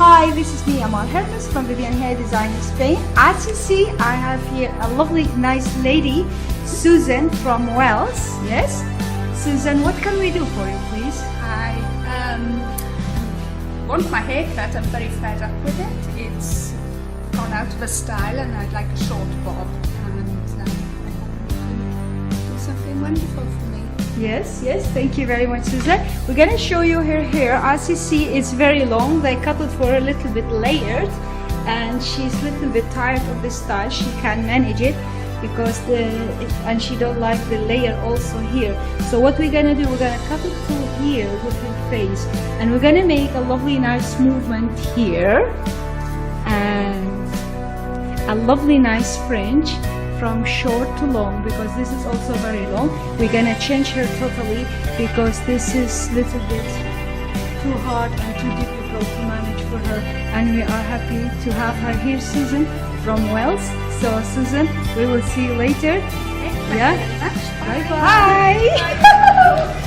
Hi, this is me, Amal Hermes from Vivian Hair Design in Spain. As you see, I have here a lovely, nice lady, Susan from Wales. Yes? Susan, what can we do for you, please? I want my hair cut. I'm very fed up with it. It's gone out of style and I'd like a short bob. And I hope you can do something wonderful for me. Yes, thank you very much, Susan. We're gonna show you her hair. As you see, it's very long. They cut it for a little bit layered, and she's a little bit tired of this style. She can manage it because and she don't like the layer also here. So what we're gonna do, we're gonna cut it through here with her face, and we're gonna make a lovely, nice movement here, and a lovely, nice fringe from short to long, because this is also very long. We're gonna change her totally because this is a little bit too hard and too difficult to manage for her, and we are happy to have her here, Susan from Wales. So Susan, we will see you later. Okay, Yeah. thank you very much. Bye bye.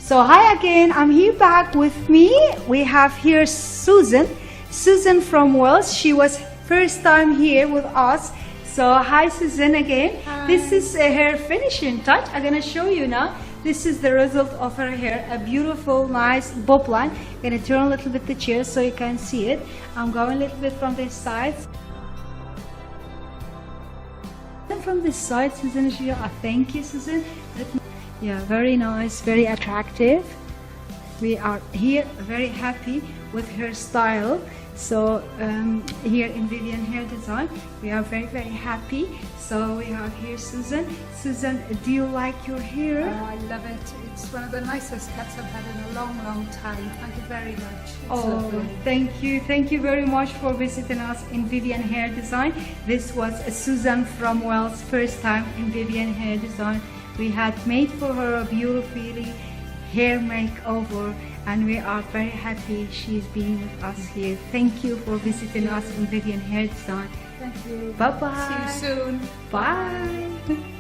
So hi again, I'm here back with me. We have here Susan. Susan from Wales. She was first time here with us. So hi Susan again. Hi. This is her finishing touch. I'm gonna show you now. This is the result of her hair. A beautiful, nice bob line. I'm gonna turn a little bit the chair so you can see it. I'm going a little bit from this side. And from this side, Susan, thank you, Susan. Yeah, very nice, very attractive. We are here very happy with her style. So here in Vivian Hair Design, we are very, very happy. So we have here Susan. Susan, do you like your hair? Oh, I love it. It's one of the nicest cuts I've had in a long, long time. Thank you very much. It's lovely. Thank you. Thank you very much for visiting us in Vivian Hair Design. This was Susan from Wales, first time in Vivian Hair Design. We had made for her a beautifully hair makeover, and we are very happy she's been with us here. Thank you for visiting us in Vivian Hair Design. Thank you. Bye-bye. See you soon. Bye.